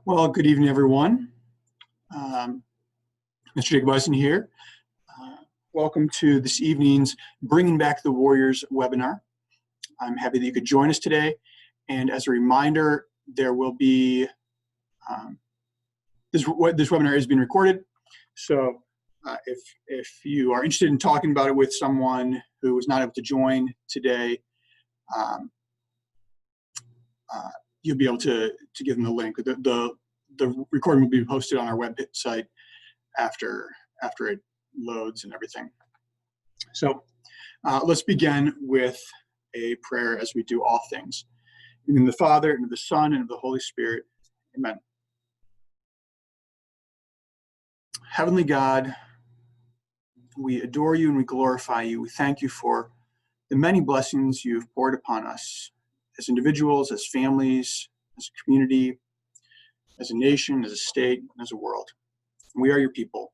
Well, good evening, everyone. Mr. Jakubisin here. Welcome to this evening's Bringing Back the Warriors webinar. I'm happy that you could join us today. And as a reminder, there will be, this webinar is being recorded. So if you are interested in talking about it with someone who was not able to join today, you'll be able to give them the link. The recording will be posted on our website after it loads and everything. So let's begin with a prayer as we do all things. In the name of the Father, and of the Son, and of the Holy Spirit. Amen. Heavenly God, we adore you and we glorify you. We thank you for the many blessings you've poured upon us as individuals, as families, as a community, as a nation, as a state, and as a world. We are your people,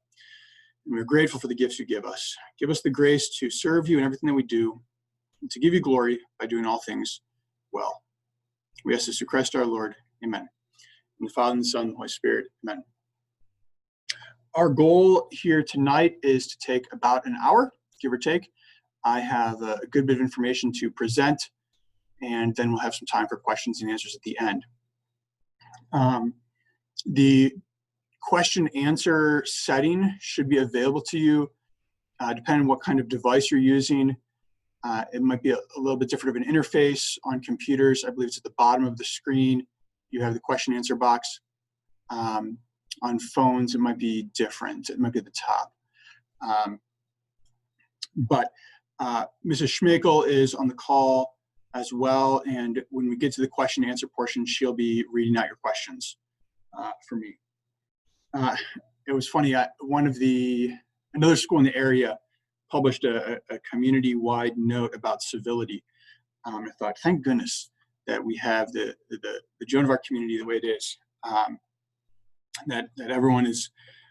and we're grateful for the gifts you give us. Give us the grace to serve you in everything that we do, and to give you glory by doing all things well. We ask this through Christ our Lord. Amen. In the Father, and the Son, and the Holy Spirit. Amen. Our goal here tonight is to take about an hour, give or take. I have a good bit of information to present, and then we'll have some time for questions and answers at the end. The question answer setting should be available to you depending on what kind of device you're using. It might be a little bit different of an interface on computers. I believe it's at the bottom of the screen. You have the question answer box. On phones, it might be different. It might be at the top. But Mrs. Schmakel is on the call as well, and when we get to the question and answer portion, she'll be reading out your questions for me. It was funny, another school in the area published a community-wide note about civility. I thought, thank goodness that we have the Joan of Arc community the way it is, that everyone is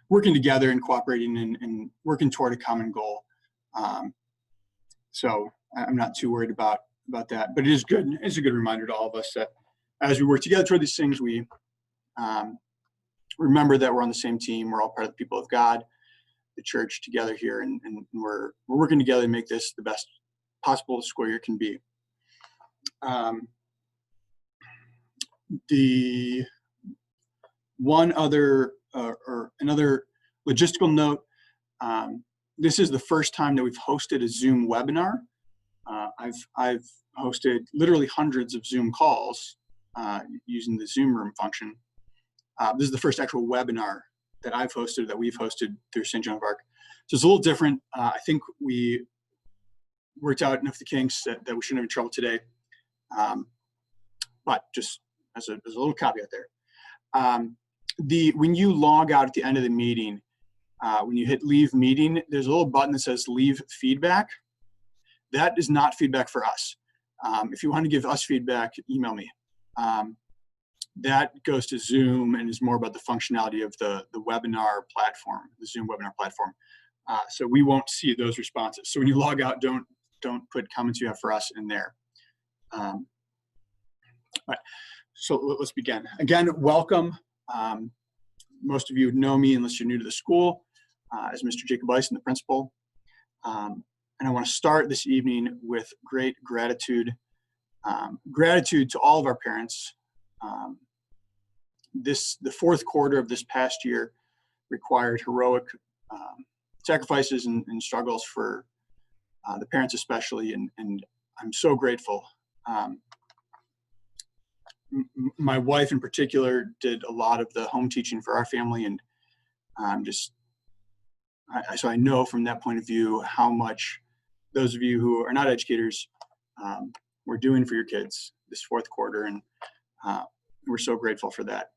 working together and cooperating and working toward a common goal. So I'm not too worried about that, but it is good. It's a good reminder to all of us that as we work together toward these things, we remember that we're on the same team. We're all part of the people of God, the church together here, and we're working together to make this the best possible school year can be. The one other or another logistical note, this is the first time that we've hosted a Zoom webinar. I've hosted literally hundreds of Zoom calls using the Zoom room function. This is the first actual webinar that I've hosted, that we've hosted through St. Joan of Arc. So it's a little different. I think we worked out enough of the kinks that we shouldn't have in trouble today. But just as a little caveat there. When you log out at the end of the meeting, when you hit leave meeting, there's a little button that says leave feedback. That is not feedback for us. If you want to give us feedback, email me. That goes to Zoom and is more about the functionality of the webinar platform, the Zoom webinar platform. So we won't see those responses. So when you log out, don't put comments you have for us in there. All right, so let's begin. Again, welcome. Most of you know me unless you're new to the school as Mr. Jakubisin, the principal. And I want to start this evening with great gratitude. Gratitude to all of our parents. The fourth quarter of this past year required heroic sacrifices and struggles for the parents especially, and I'm so grateful. My wife in particular did a lot of the home teaching for our family, and so I know from that point of view how much those of you who are not educators were doing for your kids this fourth quarter, and we're so grateful for that.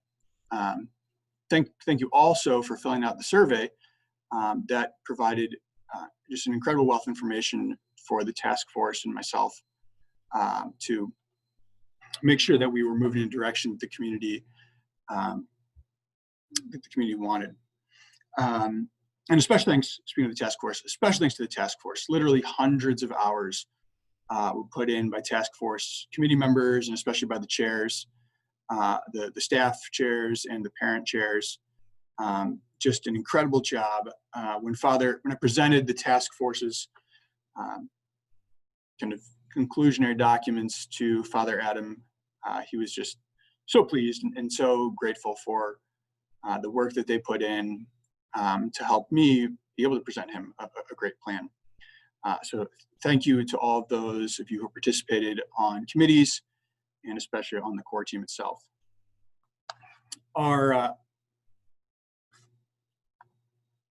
Thank you also for filling out the survey that provided just an incredible wealth of information for the task force and myself to make sure that we were moving in a direction that the community wanted. And especially thanks, speaking of the task force, especially thanks to the task force. Literally hundreds of hours were put in by task force committee members and especially by the chairs the staff chairs and the parent chairs. Just an incredible job. When I presented the task force's kind of conclusionary documents to Father Adam, he was just so pleased and so grateful for the work that they put in to help me be able to present him a great plan. So thank you to all of those of you who participated on committees and especially on the core team itself. There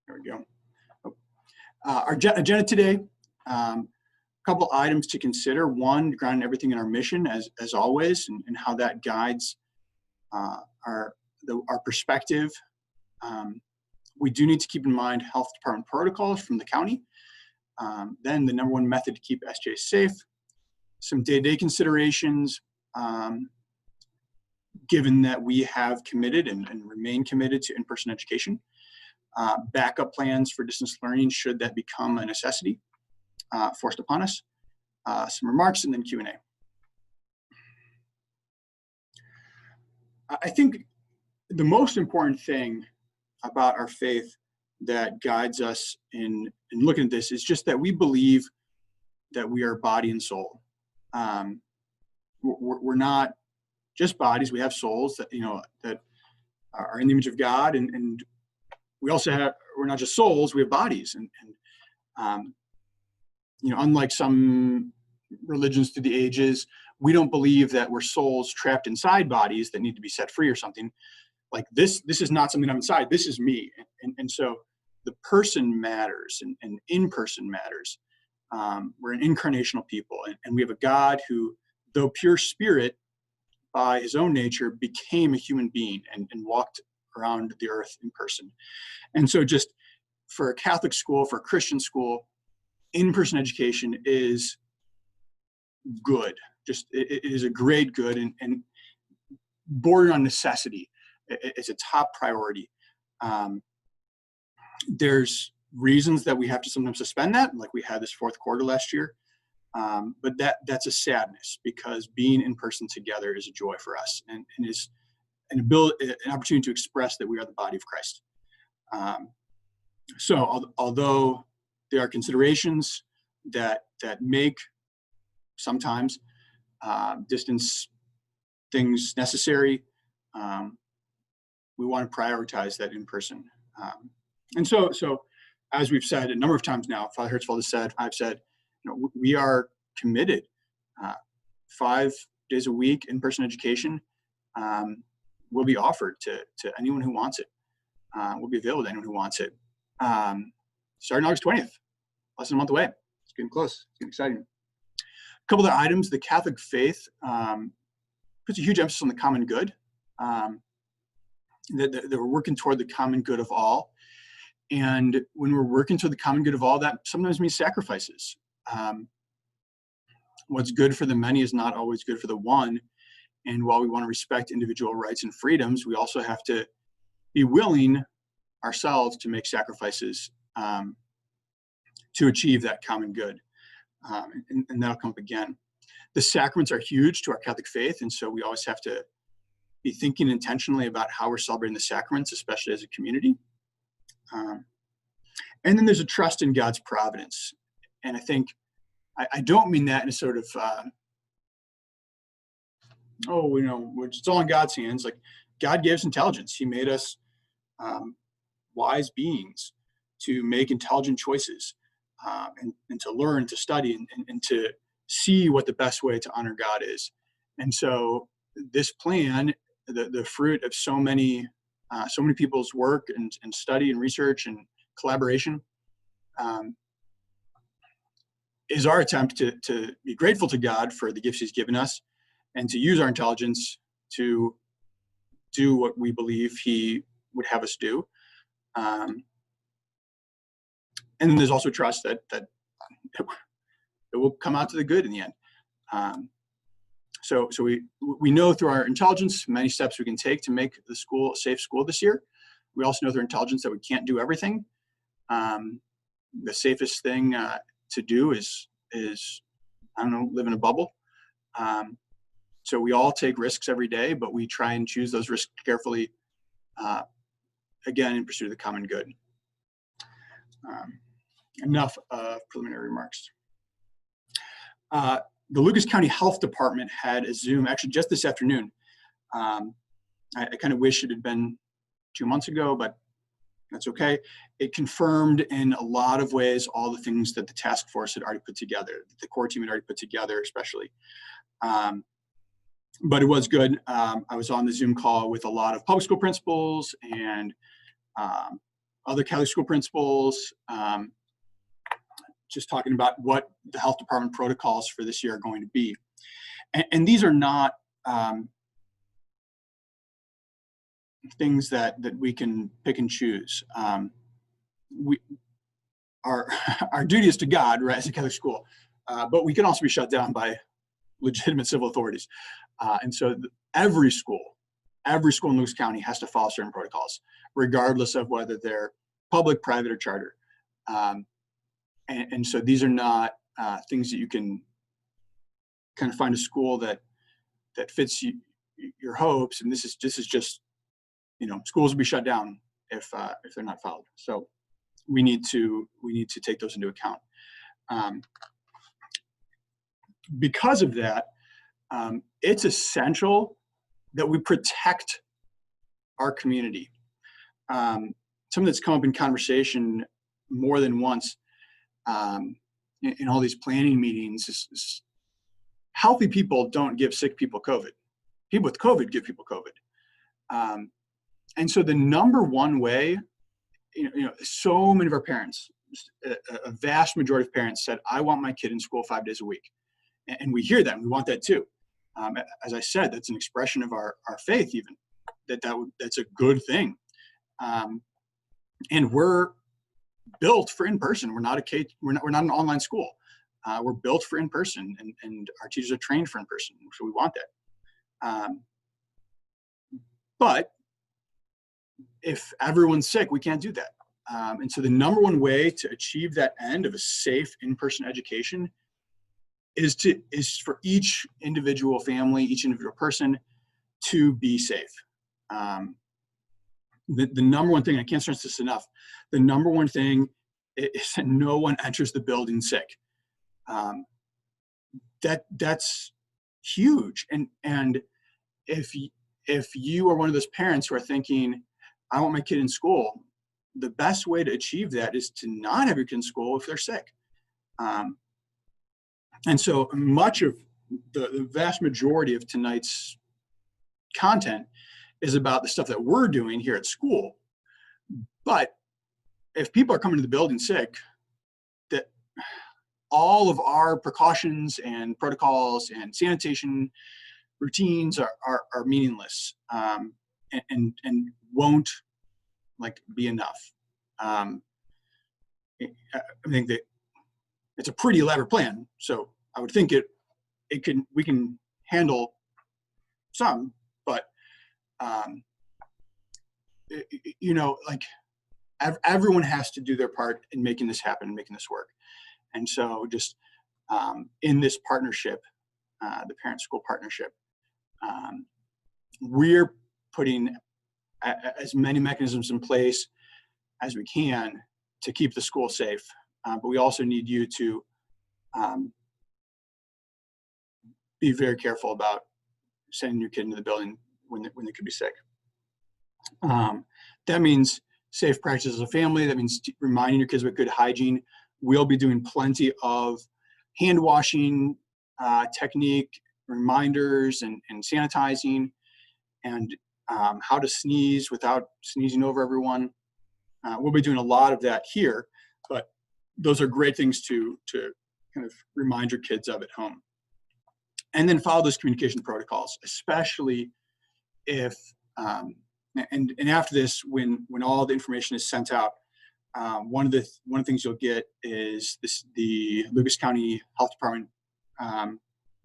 we go. Our agenda today, a couple items to consider. One, grounding everything in our mission as always, and how that guides our perspective. We do need to keep in mind health department protocols from the county. Then the number one method to keep SJ safe. Some day-to-day considerations, given that we have committed and remain committed to in-person education. Backup plans for distance learning should that become a necessity forced upon us. Some remarks and then Q&A. I think the most important thing about our faith that guides us in looking at this is just that we believe that we are body and soul. We're not just bodies, we have souls that, that are in the image of God, and we also we're not just souls, we have bodies. And unlike some religions through the ages, we don't believe that we're souls trapped inside bodies that need to be set free or something. Like this is not something I'm inside, this is me. And so the person matters and in-person matters. We're an incarnational people, and we have a God who, though pure spirit, by his own nature, became a human being and walked around the earth in person. And so just for a Catholic school, for a Christian school, in-person education is good. Just it is a great good and bordering on necessity. It's a top priority. There's reasons that we have to sometimes suspend that, like we had this fourth quarter last year. But that's a sadness, because being in person together is a joy for us and is an opportunity to express that we are the body of Christ. So although there are considerations that make sometimes distance things necessary, we want to prioritize that in person. And so as we've said a number of times now, Father Hertzfeld has said, I've said, we are committed. 5 days a week in-person education will be offered to anyone who wants it. Will be available to anyone who wants it. Starting August 20th, less than a month away. It's getting close. It's getting exciting. A couple of items. The Catholic faith puts a huge emphasis on the common good. That we're working toward the common good of all. And when we're working toward the common good of all, that sometimes means sacrifices. What's good for the many is not always good for the one. And while we want to respect individual rights and freedoms, we also have to be willing ourselves to make sacrifices to achieve that common good. And that'll come up again. The sacraments are huge to our Catholic faith, and so we always have to be thinking intentionally about how we're celebrating the sacraments, especially as a community. And then there's a trust in God's providence. And I think, I don't mean that in a sort of, it's all in God's hands. Like, God gave us intelligence. He made us wise beings to make intelligent choices and to learn, to study, and to see what the best way to honor God is. And so this plan, the fruit of so many people's work and study and research and collaboration, is our attempt to be grateful to God for the gifts he's given us and to use our intelligence to do what we believe he would have us do. And then there's also trust that it will come out to the good in the end. So we know through our intelligence many steps we can take to make the school a safe school this year. We also know through intelligence that we can't do everything. The safest thing to do is live in a bubble. So we all take risks every day, but we try and choose those risks carefully, again, in pursuit of the common good. Enough preliminary remarks. The Lucas County Health Department had a Zoom, actually just this afternoon. I kind of wish it had been 2 months ago, but that's okay. It confirmed in a lot of ways all the things that the task force had already put together, the core team had already put together, especially. But it was good. I was on the Zoom call with a lot of public school principals and other Catholic school principals, just talking about what the health department protocols for this year are going to be. And these are not things that we can pick and choose. Our duty is to God, right, as a Catholic school, but we can also be shut down by legitimate civil authorities. And so every school in Lucas County has to follow certain protocols, regardless of whether they're public, private, or charter. And so these are not things that you can kind of find a school that fits your hopes. And this is just, schools will be shut down if they're not followed. So we need to take those into account. Because of that, it's essential that we protect our community. Something that's come up in conversation more than once in all these planning meetings is healthy people don't give sick people COVID. People with COVID give people COVID. And so the number one way, so many of our parents, a vast majority of parents said, I want my kid in school 5 days a week. And we hear that, and we want that too. As I said, that's an expression of our faith, even that's a good thing. And we're built for in-person. We're not an online school. We're built for in-person, and our teachers are trained for in-person, so we want that. But if everyone's sick, we can't do that. And so the number one way to achieve that end of a safe in-person education is for each individual family, each individual person to be safe. The number one thing, I can't stress this enough, the number one thing is that no one enters the building sick. That's huge. And if you are one of those parents who are thinking, I want my kid in school, the best way to achieve that is to not have your kid in school if they're sick. And so much of the vast majority of tonight's content is about the stuff that we're doing here at school. But if people are coming to the building sick, that all of our precautions and protocols and sanitation routines are meaningless, and won't be enough. I think that it's a pretty elaborate plan, so I would think we can handle some, but everyone has to do their part in making this happen, making this work. And so just in this partnership, the parent-school partnership, we're putting as many mechanisms in place as we can to keep the school safe. But we also need you to be very careful about sending your kid into the building when they could be sick. That means safe practices as a family. That means reminding your kids about good hygiene. We'll be doing plenty of hand washing technique, reminders, and sanitizing, and how to sneeze without sneezing over everyone. We'll be doing a lot of that here, but those are great things to kind of remind your kids of at home. And then follow those communication protocols, especially if, and after this, when all the information is sent out, one of the things you'll get is the Lucas County Health Department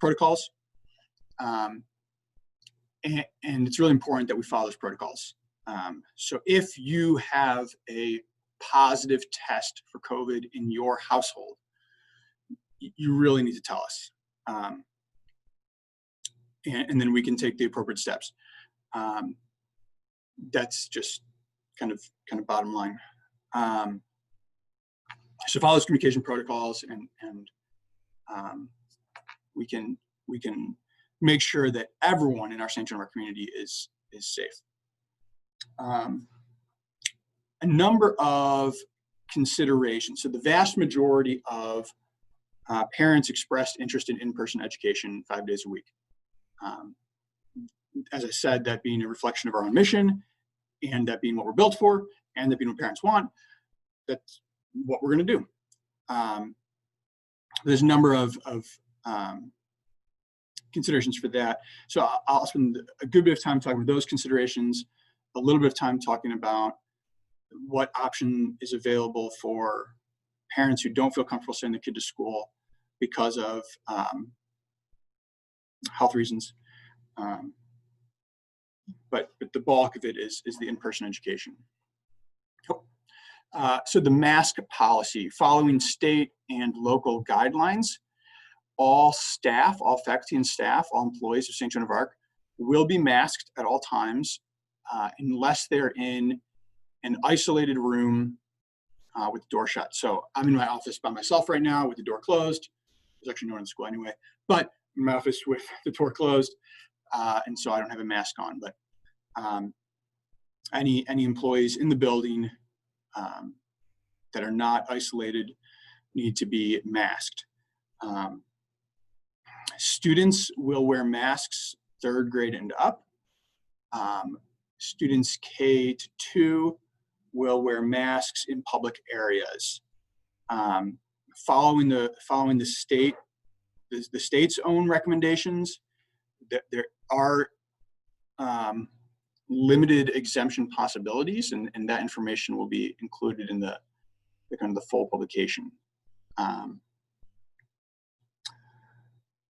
protocols. And it's really important that we follow those protocols. So if you have a positive test for COVID in your household, you really need to tell us. and then we can take the appropriate steps. That's just kind of bottom line. So follow those communication protocols, and we can make sure that everyone in our St. Joan of Arc community is safe. A number of considerations. So the vast majority of parents expressed interest in in-person education 5 days a week. As I said, that being a reflection of our own mission, and that being what we're built for, and that being what parents want, that's what we're going to do. There's a number of considerations for that. So I'll spend a good bit of time talking about those considerations, a little bit of time talking about what option is available for parents who don't feel comfortable sending their kid to school because of health reasons. But the bulk of it is the in-person education. So the mask policy, following state and local guidelines, all staff, all faculty and staff, all employees of St. Joan of Arc will be masked at all times unless they're in an isolated room with the door shut. So I'm in my office by myself right now with the door closed. There's actually no one in the school anyway, but in my office with the door closed, and so I don't have a mask on. But any employees in the building that are not isolated need to be masked. Students will wear masks 3rd grade and up. Students K-2 will wear masks in public areas. Following the state's own recommendations, there are limited exemption possibilities, and that information will be included in the kind of the full publication.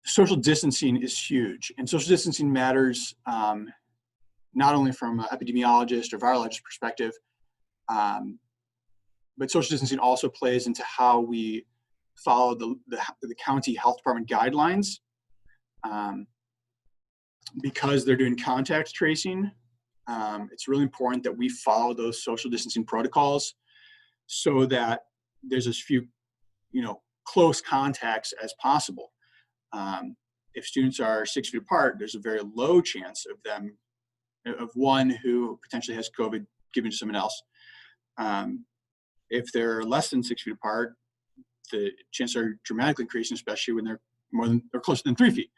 Social distancing is huge, and social distancing matters not only from an epidemiologist or virologist perspective, but social distancing also plays into how we follow the county health department guidelines. Because they're doing contact tracing, it's really important that we follow those social distancing protocols so that there's as few, close contacts as possible. If students are 6 feet apart, there's a very low chance of one who potentially has COVID given to someone else. If they're less than 6 feet apart, the chances are dramatically increasing, especially when they're more than or closer than 3 feet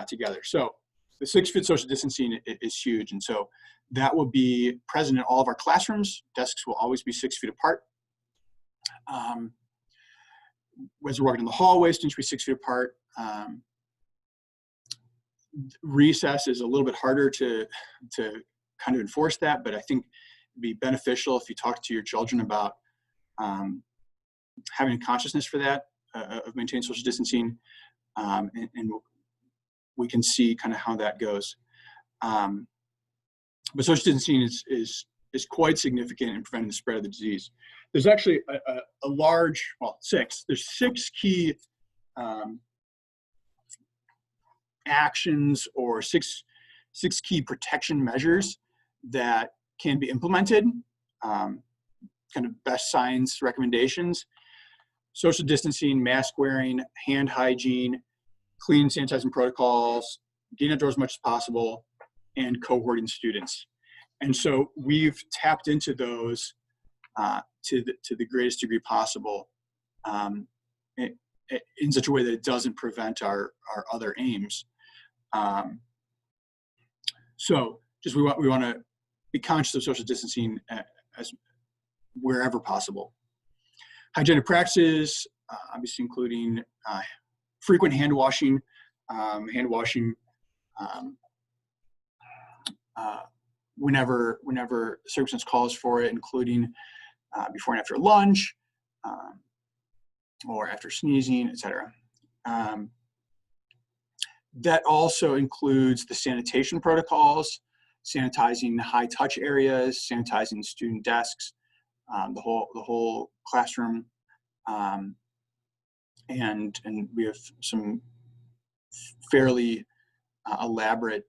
together. So the 6 foot social distancing is huge, and so that will be present in all of our classrooms. Desks will always be 6 feet apart. As we're walking in the hallway, students will be 6 feet apart. Recess is a little bit harder to kind of enforce that, but I think it'd be beneficial if you talk to your children about having a consciousness for that, of maintaining social distancing, and we can see kind of how that goes. But social distancing is quite significant in preventing the spread of the disease. There's actually a large, there's 6 key actions or six key protection measures that can be implemented, kind of best science recommendations: social distancing, mask wearing, hand hygiene, clean and sanitizing protocols, getting outdoors as much as possible, and cohorting students. And so we've tapped into those to the greatest degree possible, in such a way that it doesn't prevent our other aims. So just we want to be conscious of social distancing as wherever possible. Hygienic practices, obviously including frequent hand washing, whenever circumstance calls for it, including before and after lunch, or after sneezing, etc. That also includes the sanitation protocols, sanitizing high touch areas, sanitizing student desks, the whole classroom, and we have some fairly elaborate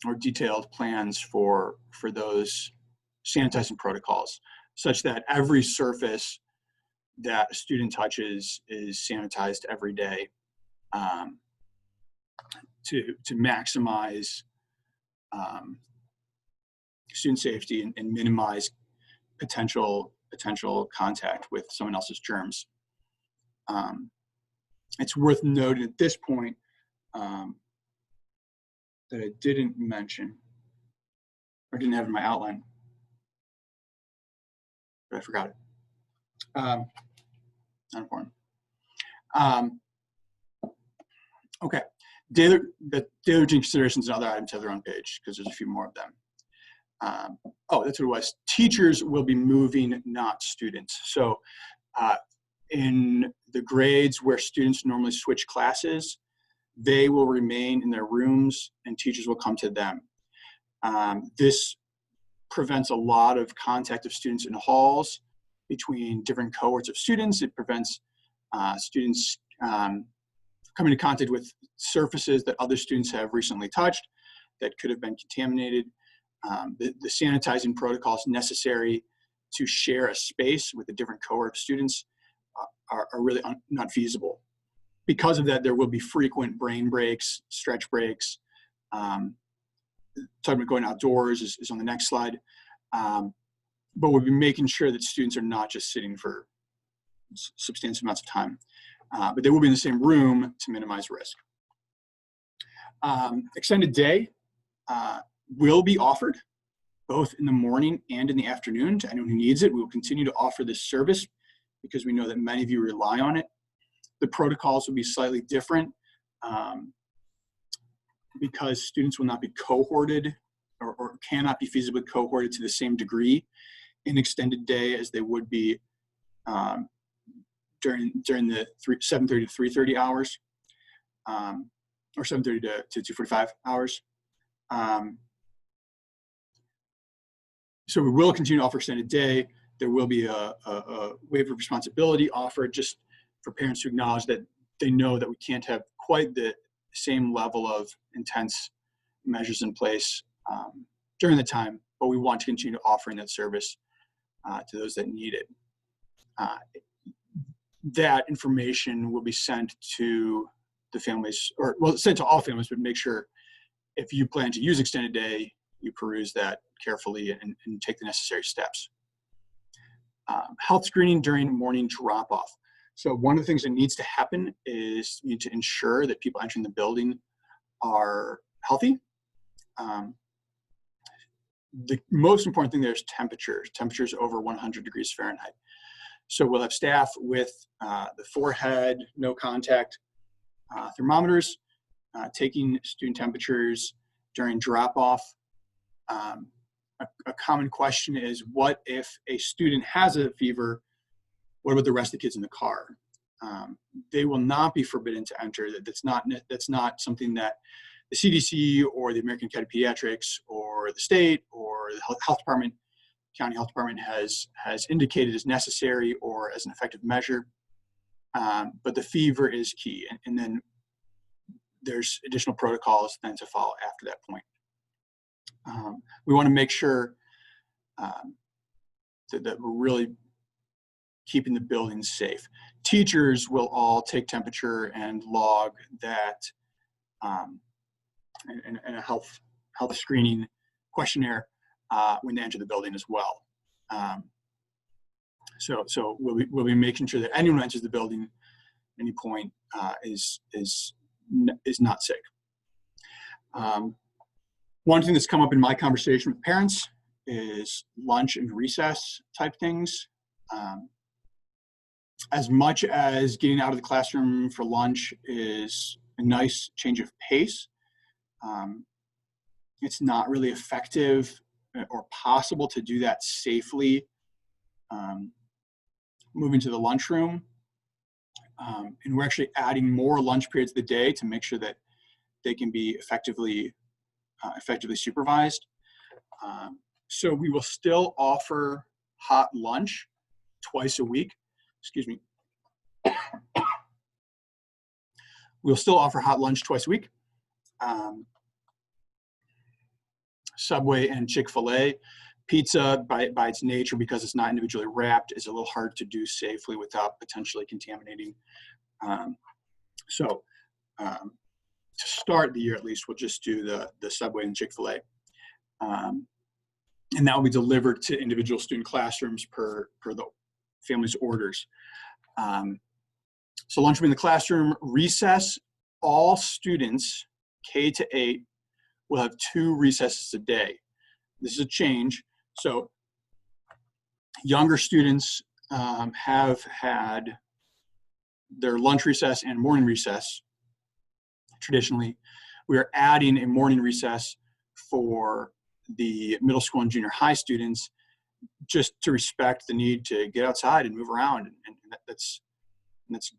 or detailed plans for those sanitizing protocols, such that every surface that a student touches is sanitized every day, to maximize student safety and minimize potential contact with someone else's germs. It's worth noting at this point that I didn't mention or didn't have in my outline, but I forgot it. Not important. Okay, daily routine considerations and other items have their own page because there's a few more of them. Oh, that's what it was. Teachers will be moving, not students. So in the grades where students normally switch classes, they will remain in their rooms and teachers will come to them. This prevents a lot of contact of students in halls between different cohorts of students. It prevents students coming into contact with surfaces that other students have recently touched that could have been contaminated. The sanitizing protocols necessary to share a space with a different cohort of students are really not feasible. Because of that, there will be frequent brain breaks, stretch breaks. Talking about going outdoors is on the next slide. But we'll be making sure that students are not just sitting for substantial amounts of time, but they will be in the same room to minimize risk. Extended day will be offered both in the morning and in the afternoon to anyone who needs it. We will continue to offer this service because we know that many of you rely on it. The protocols will be slightly different because students will not be cohorted or cannot be feasibly cohorted to the same degree in extended day as they would be during the 7:30 to 3:30 hours, or 7:30 to 2:45 hours. So we will continue to offer extended day. There will be a waiver of responsibility offered just for parents to acknowledge that they know that we can't have quite the same level of intense measures in place during the time, but we want to continue offering that service to those that need it. That information will be sent to the families, or well, sent to all families, but make sure if you plan to use extended day, you peruse that carefully and take the necessary steps. Health screening during morning drop-off. So one of the things that needs to happen is you need to ensure that people entering the building are healthy. The most important thing there is temperatures over 100 degrees Fahrenheit. So we'll have staff with the forehead, no contact thermometers, taking student temperatures during drop-off. A common question is, what if a student has a fever? What about the rest of the kids in the car? They will not be forbidden to enter. That's not something that the CDC or the American Academy of Pediatrics or the state or the health department, county health department has indicated as necessary or as an effective measure. But the fever is key, and then there's additional protocols then to follow after that point. We want to make sure that we're really keeping the buildings safe. Teachers will all take temperature and log that and a health screening questionnaire when they enter the building as well. So we'll be making sure that anyone who enters the building at any point is not sick. One thing that's come up in my conversation with parents is lunch and recess type things. As much as getting out of the classroom for lunch is a nice change of pace, it's not really effective or possible to do that safely moving to the lunchroom. And we're actually adding more lunch periods of the day to make sure that they can be effectively supervised. So we will still offer hot lunch twice a week. Excuse me. We'll still offer hot lunch twice a week. Subway and Chick-fil-A. Pizza, by its nature, because it's not individually wrapped, is a little hard to do safely without potentially contaminating. So to start the year, at least, we'll just do the Subway and Chick-fil-A. And that will be delivered to individual student classrooms per the family's orders. So lunch will be in the classroom. Recess, all students, K to 8, will have 2 recesses a day. This is a change. So younger students have had their lunch recess and morning recess. Traditionally, we are adding a morning recess for the middle school and junior high students, just to respect the need to get outside and move around, and that's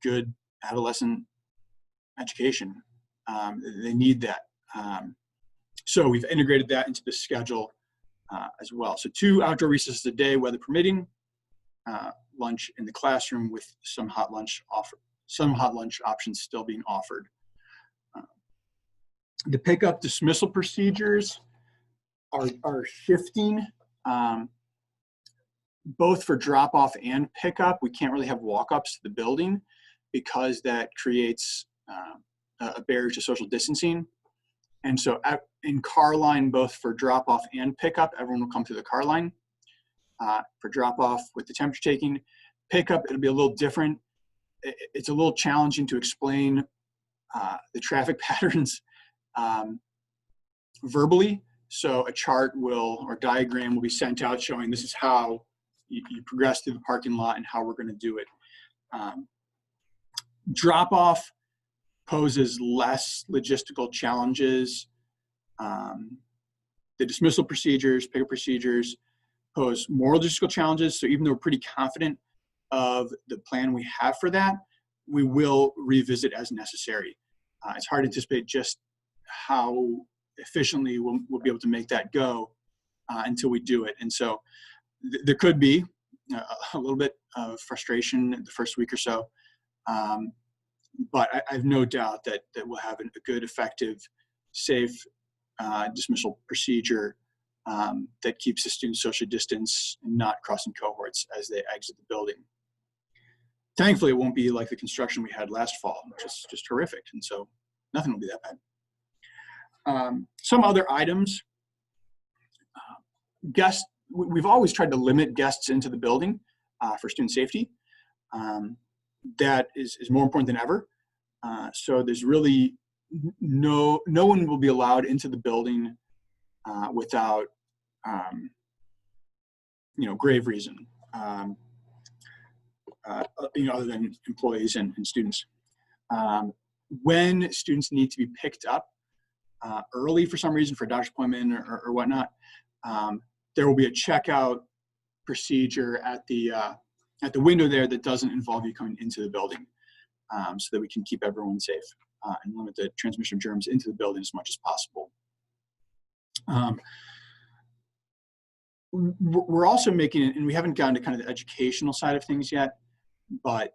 good adolescent education. They need that. So we've integrated that into the schedule as well. So 2 outdoor recesses a day, weather permitting. Lunch in the classroom with some hot lunch options still being offered. The pickup dismissal procedures are shifting, both for drop off and pickup. We can't really have walk-ups to the building because that creates a barrier to social distancing. And so in car line, both for drop off and pickup, everyone will come through the car line. For drop off with the temperature taking, pickup, it'll be a little different. It's a little challenging to explain the traffic patterns verbally. So a chart or diagram will be sent out showing this is how you progress through the parking lot and how we're going to do it. Drop off poses less logistical challenges. The dismissal procedures, pickup procedures pose more logistical challenges. So even though we're pretty confident of the plan we have for that, we will revisit as necessary. It's hard to anticipate just how efficiently we'll be able to make that go until we do it. And so there could be a little bit of frustration the first week or so. But I have no doubt that we'll have a good, effective, safe dismissal procedure that keeps the students socially distanced and not crossing cohorts as they exit the building. Thankfully, it won't be like the construction we had last fall, which is just horrific. And so nothing will be that bad. Some other items. Guests, we've always tried to limit guests into the building for student safety. That is more important than ever. So there's really no one will be allowed into the building without grave reason, other than employees and students. When students need to be picked up early for some reason, for a doctor's appointment or whatnot, there will be a checkout procedure at the window there that doesn't involve you coming into the building, so that we can keep everyone safe and limit the transmission of germs into the building as much as possible. We're also making it, and we haven't gotten to kind of the educational side of things yet, but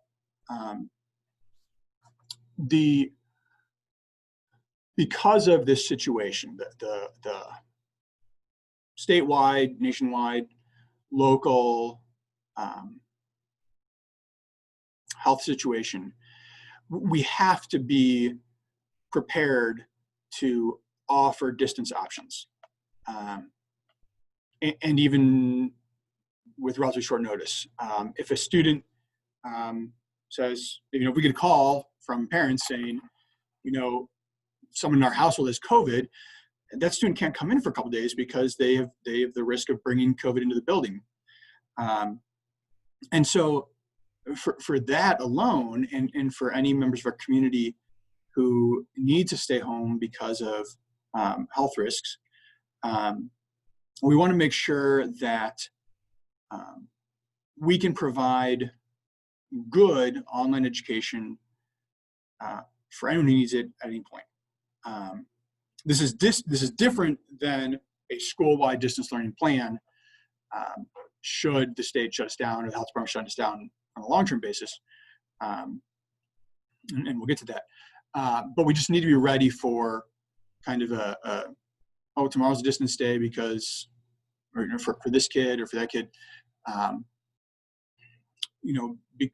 because of this situation, the statewide, nationwide, local health situation, we have to be prepared to offer distance options. And even with relatively short notice. If a student says, if we get a call from parents saying, someone in our household has COVID, that student can't come in for a couple of days because they have the risk of bringing COVID into the building. And so for that alone, and for any members of our community who need to stay home because of health risks, we want to make sure that we can provide good online education for anyone who needs it at any point. This is different than a school-wide distance learning plan should the state shut us down or the health department shut us down on a long-term basis. And we'll get to that. but we just need to be ready for kind of oh, tomorrow's a distance day because, or, for this kid or for that kid,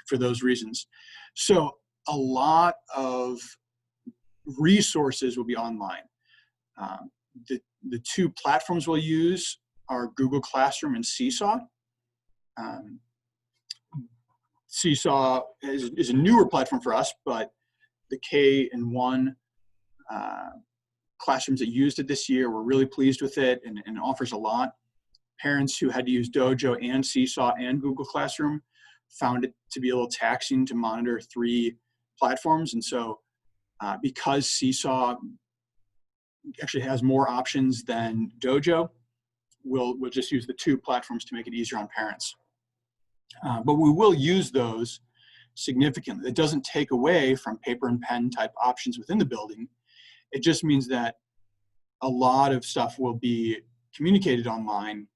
for those reasons. So a lot of resources will be online. The two platforms we'll use are Google Classroom and Seesaw. Seesaw is a newer platform for us, but the K-1 classrooms that used it this year were really pleased with it, and offers a lot. Parents who had to use Dojo and Seesaw and Google Classroom found it to be a little taxing to monitor 3 platforms. And so because Seesaw actually has more options than Dojo, we'll just use the 2 platforms to make it easier on parents. But we will use those significantly. It doesn't take away from paper and pen type options within the building. It just means that a lot of stuff will be communicated online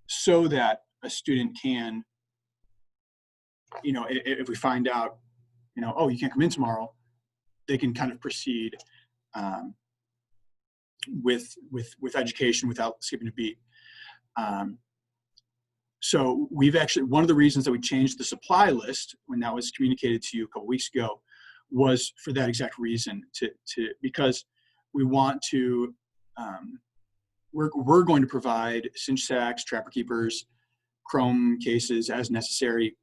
so that a student can, if we find out, oh, you can't come in tomorrow, they can kind of proceed with education without skipping a beat. So we've actually, one of the reasons that we changed the supply list when that was communicated to you a couple weeks ago was for that exact reason, because we want to, we're going to provide cinch sacks, trapper keepers, chrome cases as necessary,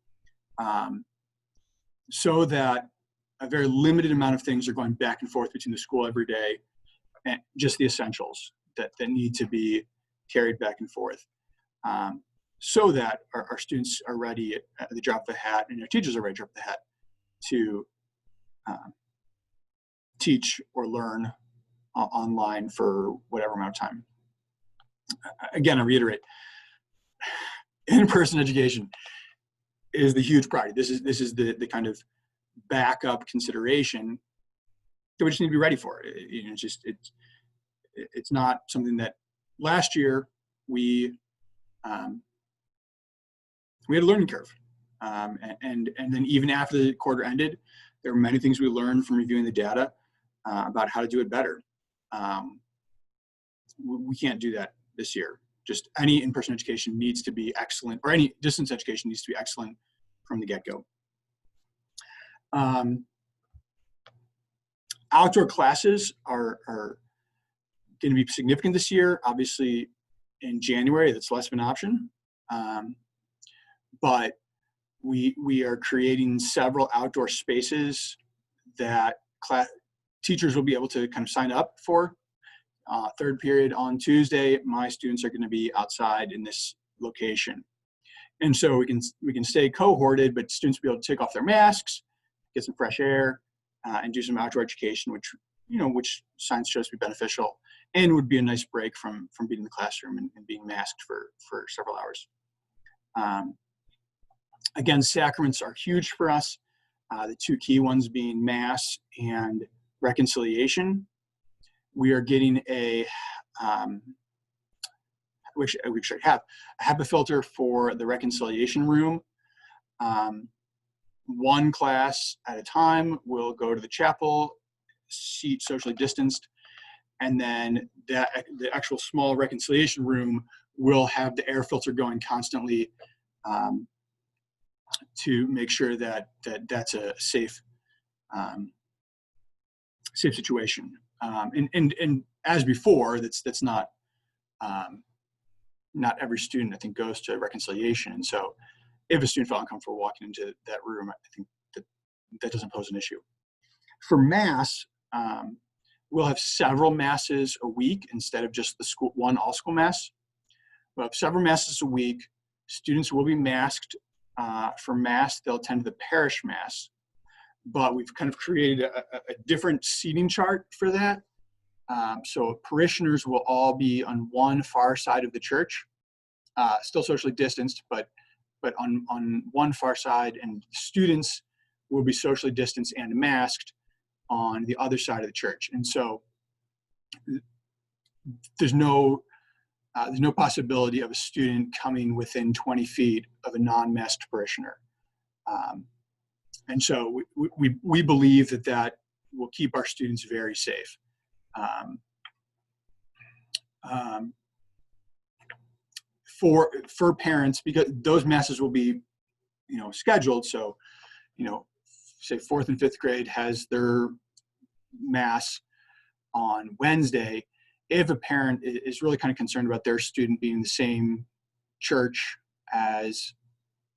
so that a very limited amount of things are going back and forth between the school every day, and just the essentials that need to be carried back and forth, so that our students are ready at the drop of a hat, and our teachers are ready to drop the hat to teach or learn online for whatever amount of time. Again, I reiterate, in-person education is the huge priority. This is the kind of backup consideration that we just need to be ready for. It's not something that last year we had a learning curve, and then even after the quarter ended, there were many things we learned from reviewing the data about how to do it better. We can't do that this year. Just any in-person education needs to be excellent, or any distance education needs to be excellent from the get-go. Outdoor classes are going to be significant this year. Obviously, in January, that's less of an option. But we are creating several outdoor spaces that teachers will be able to kind of sign up for. Third period on Tuesday, my students are going to be outside in this location. And so we can stay cohorted, but students will be able to take off their masks, get some fresh air, and do some outdoor education, which science shows to be beneficial, and would be a nice break from being in the classroom and being masked for several hours. Again, sacraments are huge for us. The 2 key ones being mass and reconciliation. We are getting we should have a HEPA filter for the reconciliation room. 1 class at a time will go to the chapel, seat socially distanced, and then the actual small reconciliation room will have the air filter going constantly to make sure that that's a safe situation. And as before, that's not every student, I think, goes to reconciliation. And so if a student felt uncomfortable walking into that room, I think that doesn't pose an issue. For mass, we'll have several masses a week instead of just the one all-school mass. We'll have several masses a week. Students will be masked. For mass, they'll attend the parish mass. But we've kind of created a different seating chart for that. So parishioners will all be on one far side of the church, still socially distanced, but on one far side, and students will be socially distanced and masked on the other side of the church. And so there's no possibility of a student coming within 20 feet of a non-masked parishioner. And so we believe that will keep our students very safe. For parents, because those masses will be, scheduled. So, say 4th and 5th grade has their mass on Wednesday. If a parent is really kind of concerned about their student being in the same church as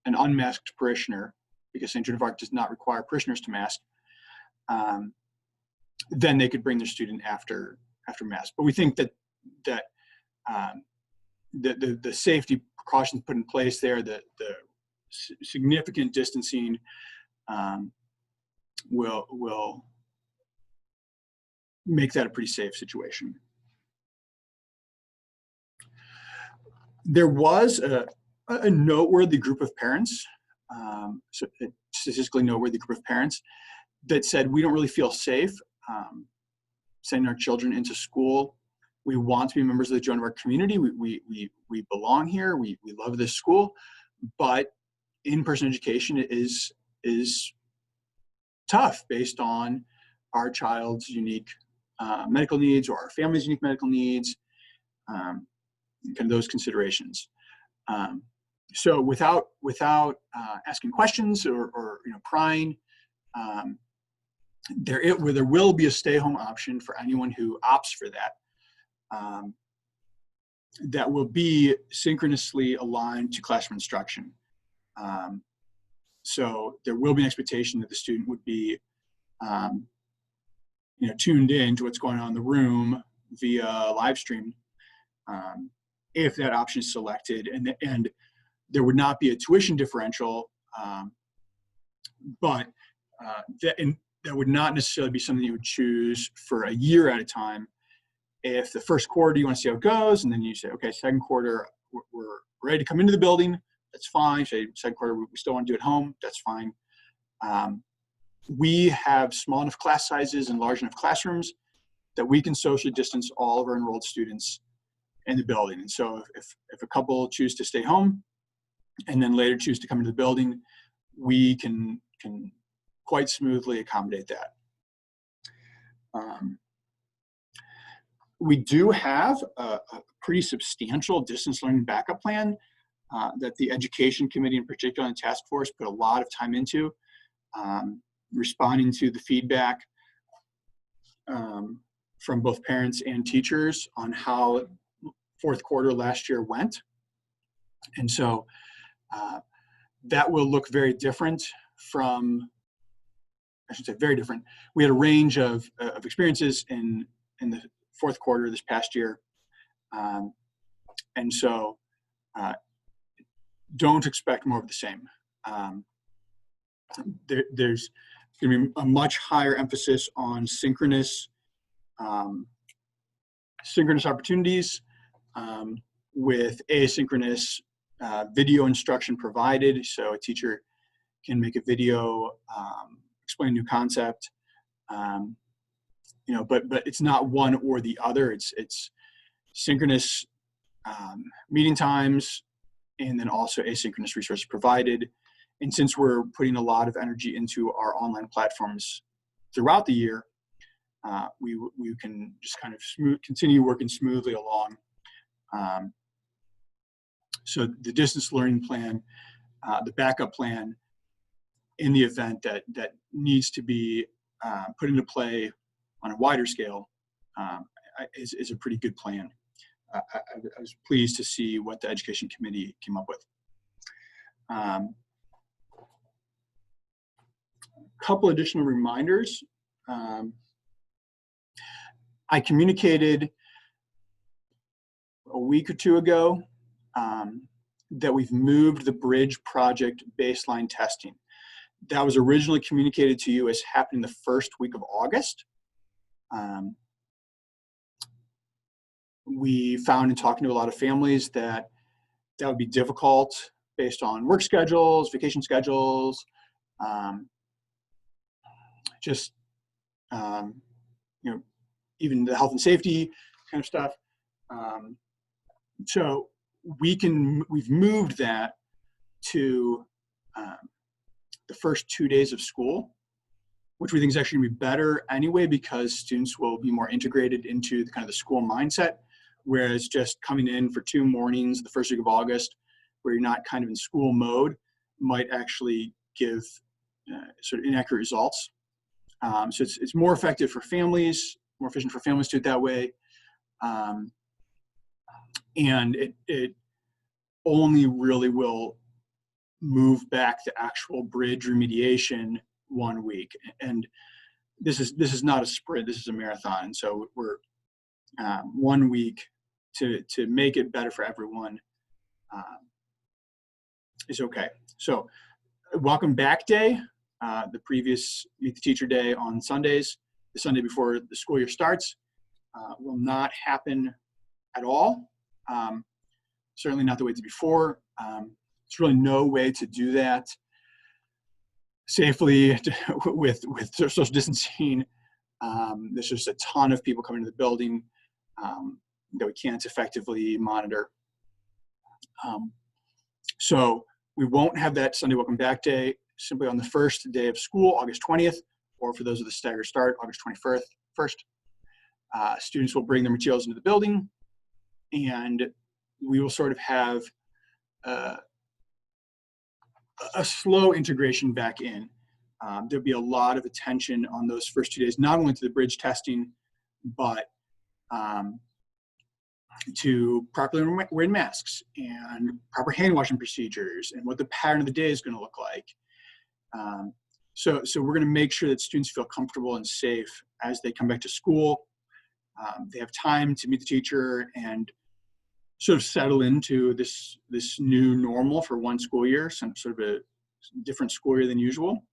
an unmasked parishioner, because St. Joan of Arc does not require parishioners to mask, then they could bring their student after mass. But we think that the safety precautions put in place there, the significant distancing, will make that a pretty safe situation. There was a noteworthy group of parents, so a statistically noteworthy group of parents, that said, we don't really feel safe sending our children into school. We want to be members of the Joan of Arc community. We belong here. We love this school, but in-person education is tough based on our child's unique medical needs or our family's unique medical needs, kind of those considerations. So without asking questions or prying, there will be a stay-home option for anyone who opts for that. That will be synchronously aligned to classroom instruction. So there will be an expectation that the student would be, tuned in to what's going on in the room via live stream, if that option is selected, and there would not be a tuition differential, but that would not necessarily be something you would choose for a year at a time. If the first quarter you want to see how it goes, and then you say, okay, second quarter we're ready to come into the building, that's fine. Say second quarter we still want to do it at home, that's fine. We have small enough class sizes and large enough classrooms that we can socially distance all of our enrolled students in the building. And so if a couple choose to stay home and then later choose to come into the building, we can quite smoothly accommodate that. We do have a pretty substantial distance learning backup plan that the education committee in particular and task force put a lot of time into, responding to the feedback from both parents and teachers on how fourth quarter last year went. And so that will look very different from, I should say very different. We had a range of experiences in the fourth quarter this past year. And so don't expect more of the same. There's going to be a much higher emphasis on synchronous opportunities with asynchronous video instruction provided. So a teacher can make a video, explain a new concept, but it's not one or the other. It's synchronous meeting times and then also asynchronous resources provided. And since we're putting a lot of energy into our online platforms throughout the year, we can just kind of continue working smoothly along. So the distance learning plan, the backup plan, in the event that needs to be put into play on a wider scale, is a pretty good plan. I was pleased to see what the education committee came up with. A couple additional reminders. I communicated a week or two ago that we've moved the bridge project baseline testing. That was originally communicated to you as happening the first week of August. We found in talking to a lot of families that would be difficult based on work schedules, vacation schedules, even the health and safety kind of stuff. So we've moved that to the first 2 days of school, which we think is actually going to be better anyway, because students will be more integrated into the kind of the school mindset, whereas just coming in for 2 mornings the first week of August, where you're not kind of in school mode, might actually give sort of inaccurate results. So it's more effective for families, more efficient for families to do it that way. And it only really will move back to actual bridge remediation 1 week. And this is not a sprint, this is a marathon. So we're 1 week to make it better for everyone is okay. So welcome back day, the previous Meet the Teacher day on Sundays, the Sunday before the school year starts, will not happen at all. Certainly not the way it did before. There's really no way to do that safely with social distancing. There's just a ton of people coming to the building that we can't effectively monitor. So we won't have that Sunday Welcome Back Day simply on the first day of school, August 20th, or for those with a staggered start, August 21st. Students will bring their materials into the building, and we will sort of have a slow integration back in. There'll be a lot of attention on those first 2 days, not only to the bridge testing, but to properly wearing masks and proper hand washing procedures and what the pattern of the day is going to look like. So we're going to make sure that students feel comfortable and safe as they come back to school. They have time to meet the teacher and sort of settle into this new normal for 1 school year, some sort of a different school year than usual.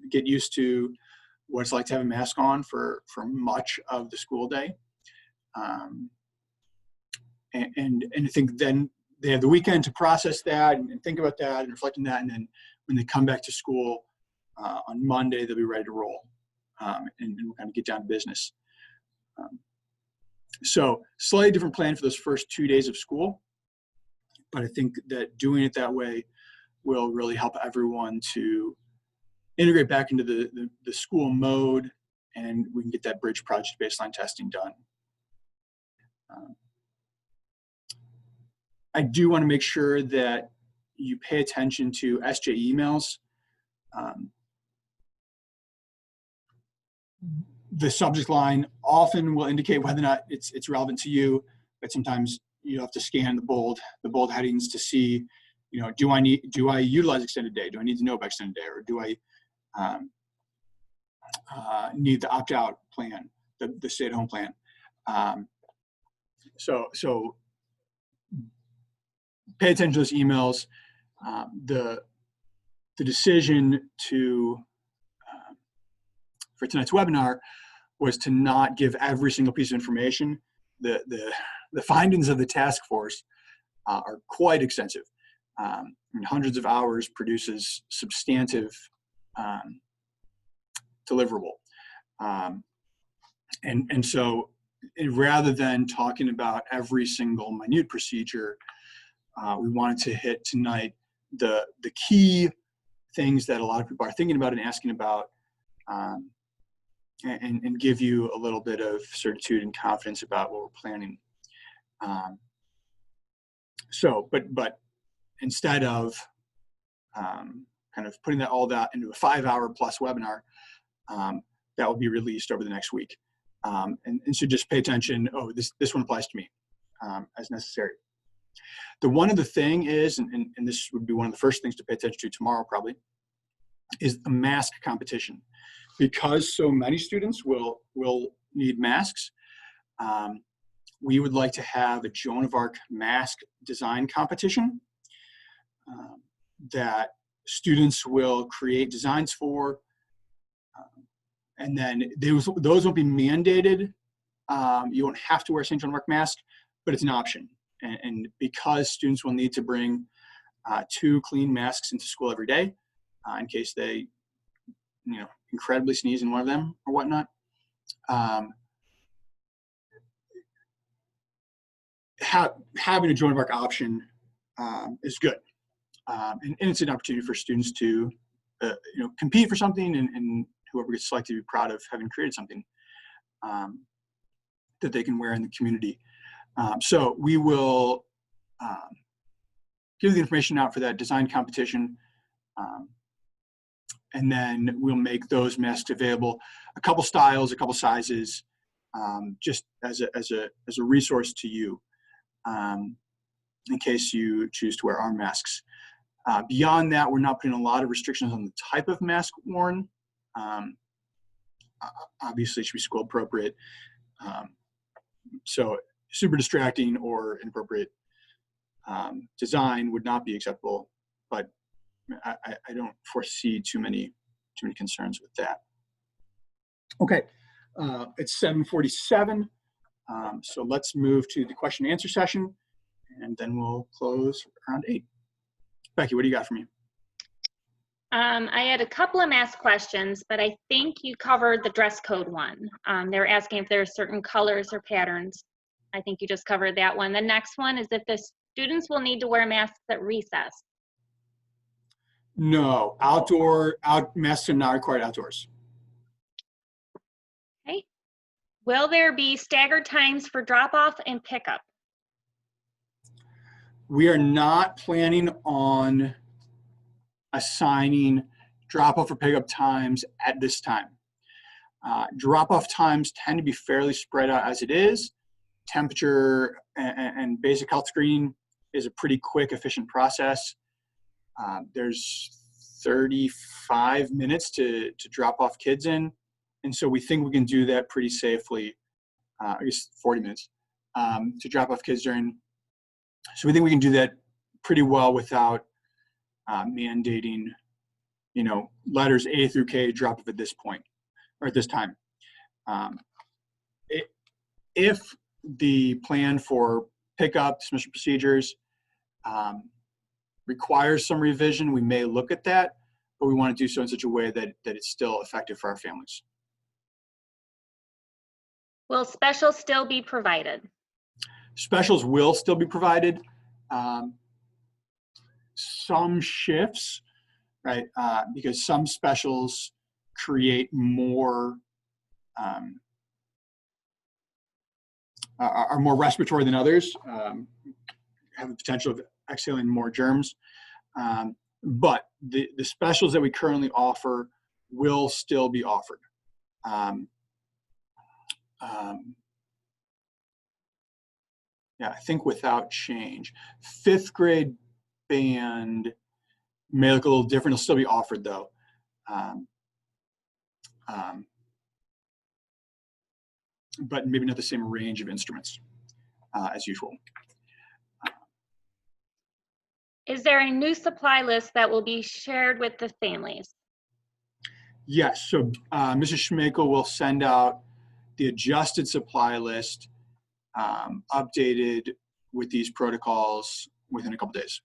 Get used to what it's like to have a mask on for much of the school day. And I think then they have the weekend to process that and think about that and reflect on that. And then when they come back to school on Monday, they'll be ready to roll and we'll kind of get down to business. So slightly different plan for those first 2 days of school, but I think that doing it that way will really help everyone to integrate back into the school mode, and we can get that bridge project baseline testing done. I do want to make sure that you pay attention to SJ emails. The subject line often will indicate whether or not it's relevant to you, but sometimes you have to scan the bold headings to see, do I utilize extended day? Do I need to know about extended day, or do I need the opt-out plan, the stay-at-home plan? So pay attention to those emails. The decision for tonight's webinar was to not give every single piece of information. The findings of the task force are quite extensive. Hundreds of hours produces substantive deliverable. And so rather than talking about every single minute procedure, we wanted to hit tonight the key things that a lot of people are thinking about and asking about, and give you a little bit of certitude and confidence about what we're planning. But instead of kind of putting all that into a 5-hour plus webinar, that will be released over the next week. And so just pay attention. Oh, this one applies to me as necessary. The one other thing is, and this would be one of the first things to pay attention to tomorrow probably, is the mask competition. Because so many students will need masks, we would like to have a Joan of Arc mask design competition that students will create designs for, and then those won't be mandated. You won't have to wear a St. Joan of Arc mask, but it's an option. And because students will need to bring 2 clean masks into school every day in case they incredibly sneeze in one of them or whatnot, having a Joan of Arc option is good. And it's an opportunity for students to compete for something, and whoever gets selected to be proud of having created something that they can wear in the community. So we will give the information out for that design competition, and then we'll make those masks available, a couple styles, a couple sizes, just as a resource to you, in case you choose to wear our masks. Beyond that, we're not putting a lot of restrictions on the type of mask worn. Obviously, it should be school appropriate. So super distracting or inappropriate design would not be acceptable, but I don't foresee too many concerns with that. Okay, it's 7:47, so let's move to the question and answer session, and then we'll close around 8. Becky, what do you got for me? I had a couple of mask questions, but I think you covered the dress code one. They were asking if there are certain colors or patterns. I think you just covered that one. The next one is if the students will need to wear masks at recess. No, masks are not required outdoors. Okay. Will there be staggered times for drop-off and pickup? We are not planning on assigning drop-off or pickup times at this time. Drop-off times tend to be fairly spread out as it is. Temperature and basic health screening is a pretty quick, efficient process. There's 35 minutes to drop off kids in, and so we think we can do that pretty safely. I guess 40 minutes to drop off kids during. So we think we can do that pretty well without mandating, letters A through K drop off at this point or at this time. If the plan for pickup, dismissal procedures requires some revision, we may look at that, but we want to do so in such a way that it's still effective for our families. Will specials still be provided? Specials will still be provided. Some shifts, right? Because some specials create more, are more respiratory than others, have the potential of exhaling more germs. But the specials that we currently offer will still be offered. Yeah, I think without change. 5th grade band may look a little different. It'll still be offered though. But maybe not the same range of instruments as usual. Is there a new supply list that will be shared with the families? Yes, so Mrs. Schmakel will send out the adjusted supply list, updated with these protocols within a couple days.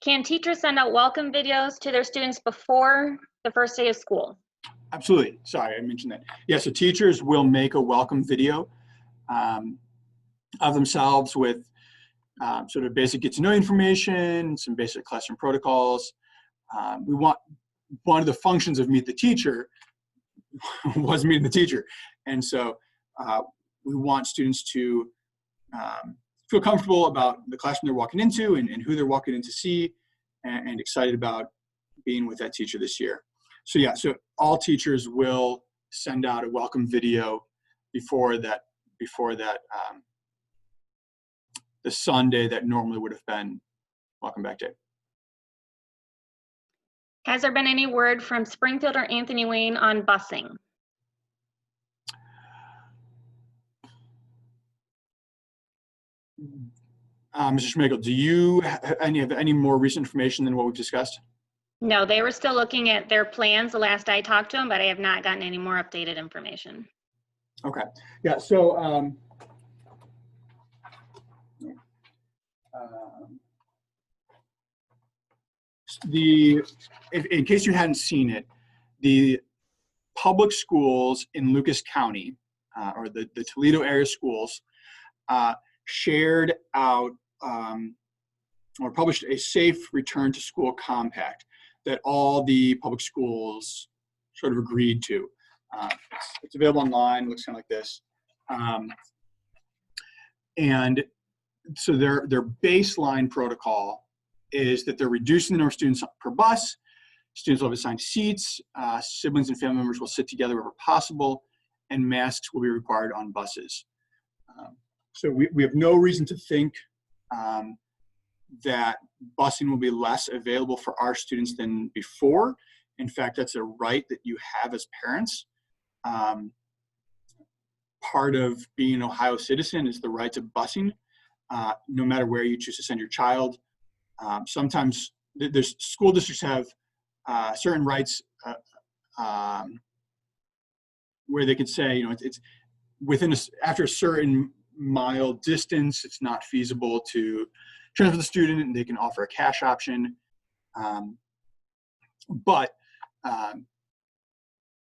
Can teachers send out welcome videos to their students before the first day of school? Absolutely. Sorry, I mentioned that. Yeah, so teachers will make a welcome video of themselves with sort of basic get-to-know information, some basic classroom protocols. We want, one of the functions of Meet the Teacher was meeting the teacher. And so we want students to feel comfortable about the classroom they're walking into and who they're walking in to see, and excited about being with that teacher this year. So yeah, so all teachers will send out a welcome video before that the Sunday that normally would have been Welcome Back Day. Has there been any word from Springfield or Anthony Wayne on busing? Mr. Schmakel, do you have any more recent information than what we've discussed? No, they were still looking at their plans the last I talked to them, but I have not gotten any more updated information. Okay. Yeah, so in case you hadn't seen it, the public schools in Lucas County, or the Toledo area schools, shared out or published a safe return to school compact that all the public schools sort of agreed to. It's available online, looks kind of like this. And so their baseline protocol is that they're reducing the number of students per bus. Students will have assigned seats. Siblings and family members will sit together wherever possible, and masks will be required on buses. So we have no reason to think that busing will be less available for our students than before. In fact, that's a right that you have as parents. Part of being an Ohio citizen is the right to busing, no matter where you choose to send your child. Sometimes there's school districts have certain rights where they could say, you know, it's within after a certain mile distance, it's not feasible to transfer the student, and they can offer a cash option. But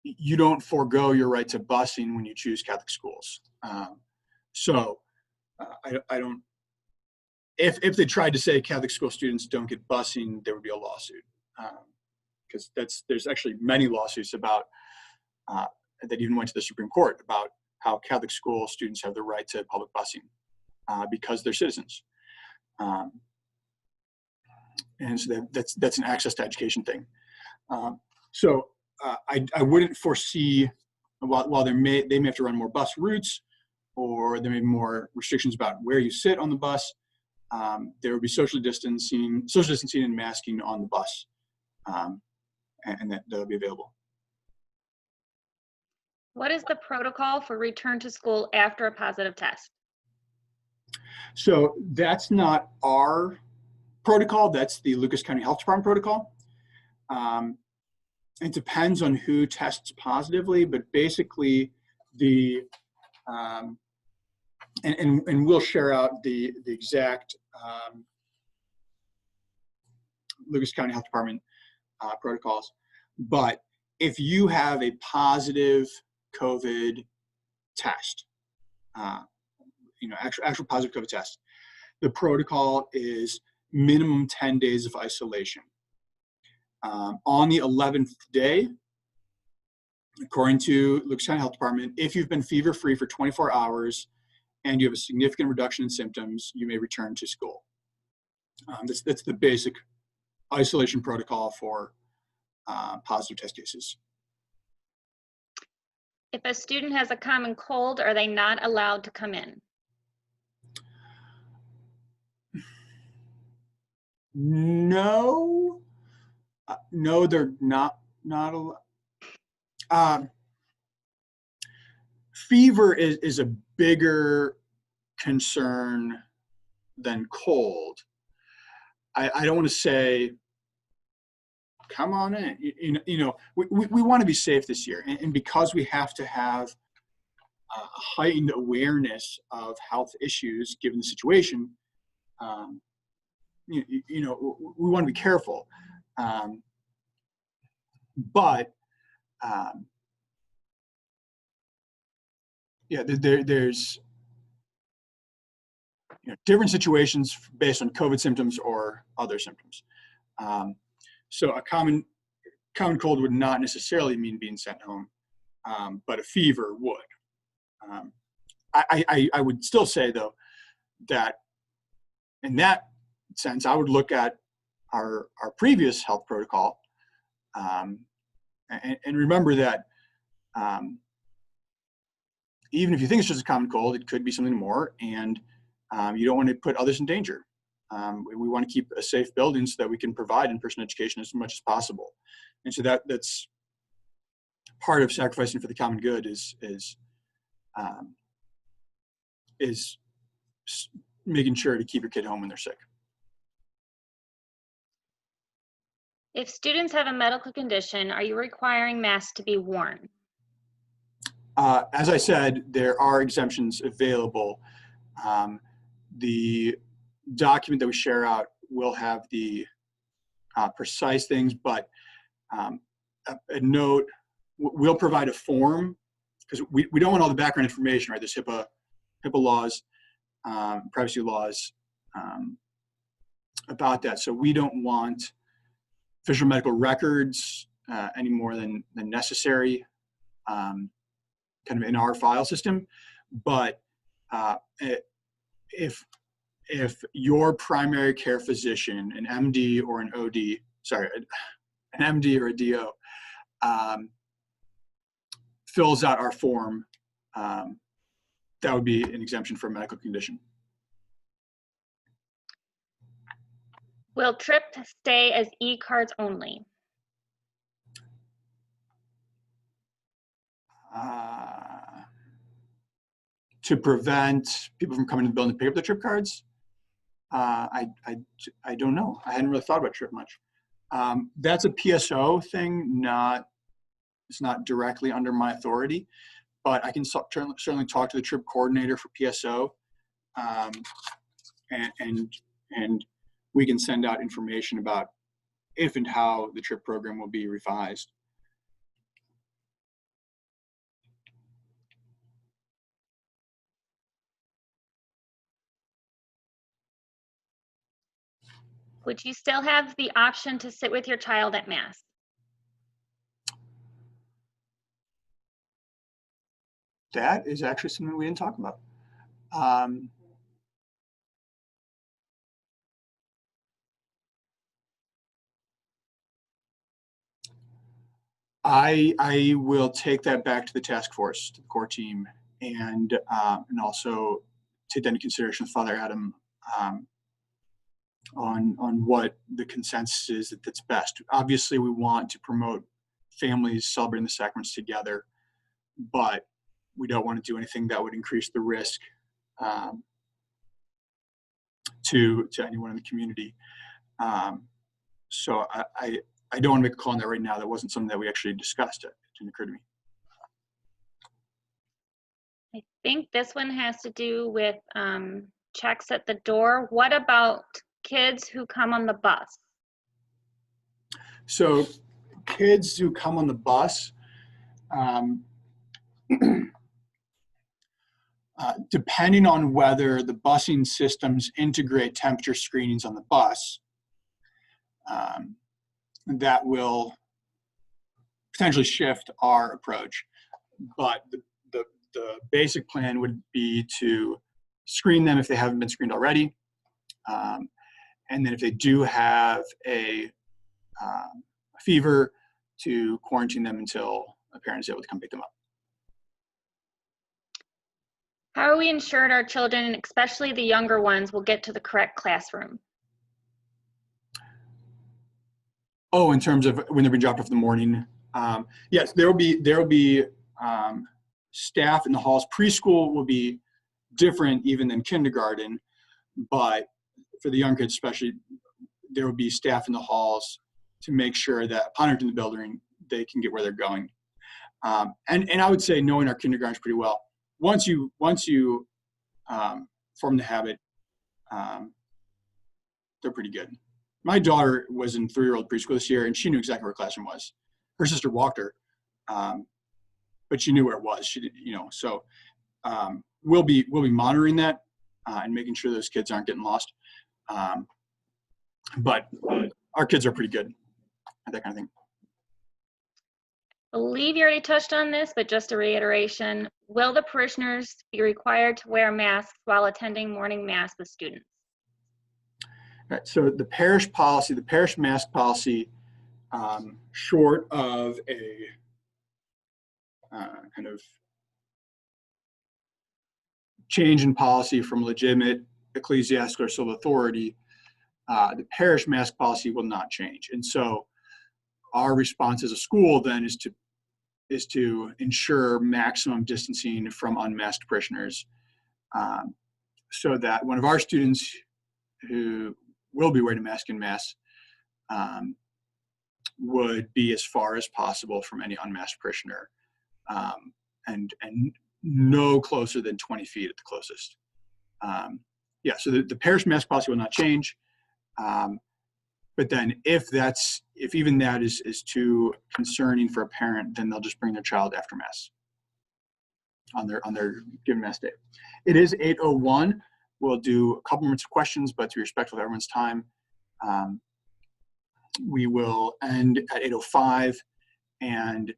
you don't forego your right to busing when you choose Catholic schools. So I don't, if they tried to say Catholic school students don't get busing, there would be a lawsuit. Because there's actually many lawsuits about, that even went to the Supreme Court about how Catholic school students have the right to public busing because they're citizens. And so that's an access to education thing. So I wouldn't foresee, while they may have to run more bus routes, or there may be more restrictions about where you sit on the bus, there would be social distancing and masking on the bus, and that'll be available. What is the protocol for return to school after a positive test? So that's not our protocol. That's the Lucas County Health Department protocol. It depends on who tests positively, but basically the and we'll share out the exact Lucas County Health Department protocols. But if you have a positive COVID test, actual positive COVID test, the protocol is minimum 10 days of isolation. On the 11th day, according to Lucas County Health Department, if you've been fever-free for 24 hours and you have a significant reduction in symptoms, you may return to school. That's the basic isolation protocol for positive test cases. If a student has a common cold, are they not allowed to come in? No, they're not allowed. Fever is a bigger concern than cold. I don't want to say, come on in. We want to be safe this year, and because we have to have a heightened awareness of health issues given the situation, we want to be careful. But there's different situations based on COVID symptoms or other symptoms. So a common cold would not necessarily mean being sent home, but a fever would. I would still say, though, that in that sense, I would look at our previous health protocol, and remember that even if you think it's just a common cold, it could be something more, and you don't want to put others in danger. We want to keep a safe building so that we can provide in-person education as much as possible. And so that's part of sacrificing for the common good is making sure to keep your kid home when they're sick. If students have a medical condition, are you requiring masks to be worn? As I said, there are exemptions available. The document that we share out will have the precise things, but a note, we'll provide a form, because we don't want all the background information, right? There's HIPAA laws. privacy laws about that. So we don't want official medical records any more than necessary, kind of in our file system. But if your primary care physician, an MD or an OD, an MD or a DO, fills out our form, that would be an exemption for a medical condition. Will TRIP stay as e-cards only? To prevent people from coming to the building to pick up the TRIP cards? I don't know. I hadn't really thought about TRIP much. That's a PSO thing, it's not directly under my authority, but I can certainly talk to the TRIP coordinator for PSO, and we can send out information about if and how the TRIP program will be revised. Would you still have the option to sit with your child at Mass? That is actually something we didn't talk about. I will take that back to the task force, to the core team, and also take that into consideration with Father Adam on what the consensus is that's best. Obviously, we want to promote families celebrating the sacraments together, but we don't want to do anything that would increase the risk to anyone in the community. So I don't want to make a call on that right now. That wasn't something that we actually discussed. It didn't occur to me. I think this one has to do with checks at the door. What about kids who come on the bus? So kids who come on the bus, depending on whether the busing systems integrate temperature screenings on the bus, that will potentially shift our approach. But the basic plan would be to screen them if they haven't been screened already. And then if they do have a fever, to quarantine them until a parent is able to come pick them up. How are we ensured our children, especially the younger ones, will get to the correct classroom? Oh, in terms of when they're being dropped off in the morning, yes, there will be staff in the halls. Preschool will be different even than kindergarten, but for the young kids especially, there will be staff in the halls to make sure that upon entering the building, they can get where they're going. And I would say, knowing our kindergartens pretty well, once you form the habit, they're pretty good. My daughter was in 3-year-old preschool this year, and she knew exactly where her classroom was. Her sister walked her, but she knew where it was. She did, so we'll be monitoring that and making sure those kids aren't getting lost. But our kids are pretty good at that kind of thing. I believe you already touched on this, but just a reiteration, will the parishioners be required to wear masks while attending morning mass with students? Right, so the parish mask policy, short of a kind of change in policy from legitimate ecclesiastical or civil authority, the parish mask policy will not change. And so our response as a school then is to ensure maximum distancing from unmasked parishioners, so that one of our students who will be wearing a mask in mass would be as far as possible from any unmasked parishioner, and no closer than 20 feet at the closest. So the parish mask policy will not change. But then if even that is too concerning for a parent, then they'll just bring their child after mass on their given mass day. It is 8:01. we'll do a couple minutes of questions, but to be respectful of everyone's time, we will end at 8:05, and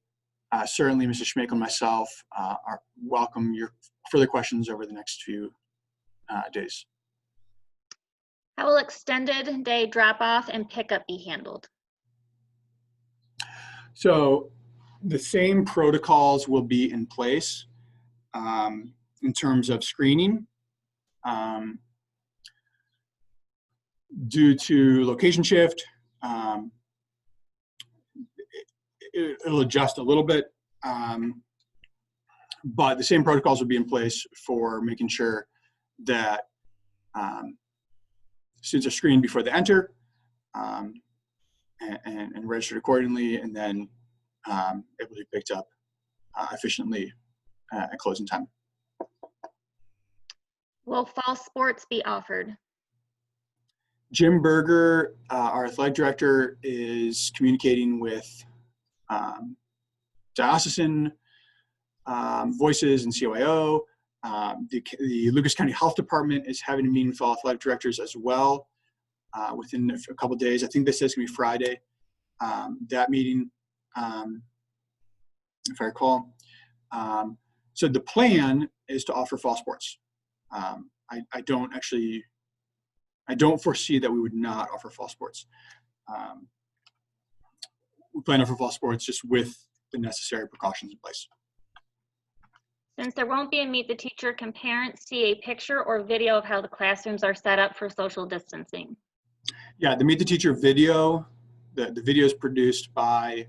certainly Mr. Schmakel and myself welcome your further questions over the next few days. How will extended day drop-off and pickup be handled? So the same protocols will be in place in terms of screening. Due to location shift, it'll adjust a little bit, but the same protocols will be in place for making sure that students are screened before they enter and registered accordingly, and then able to be picked up efficiently at closing time. Will fall sports be offered? Jim Berger, our athletic director, is communicating with Jakubisin, Voices, and COIO. The Lucas County Health Department is having a meeting with all athletic directors as well within a couple of days. I think this is going to be Friday, that meeting, if I recall. So the plan is to offer fall sports. I don't foresee that we would not offer fall sports. We plan to offer fall sports just with the necessary precautions in place. Since there won't be a Meet the Teacher, can parents see a picture or video of how the classrooms are set up for social distancing? Yeah, the Meet the Teacher video, the video is produced by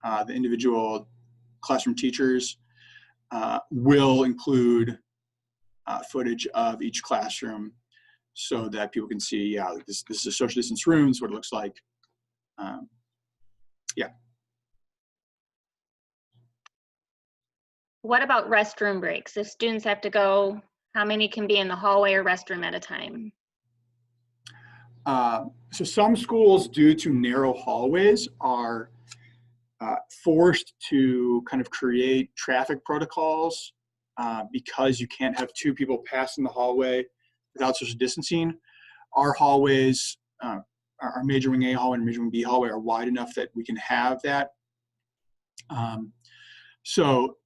the individual classroom teachers, will include footage of each classroom so that people can see, yeah, this is a social distance room, this is what it looks like. Yeah. What about restroom breaks? If students have to go, how many can be in the hallway or restroom at a time? So some schools, due to narrow hallways, are forced to kind of create traffic protocols because you can't have two people pass in the hallway without social distancing. Our hallways, our major wing A hallway and major wing B hallway, are wide enough that we can have that. So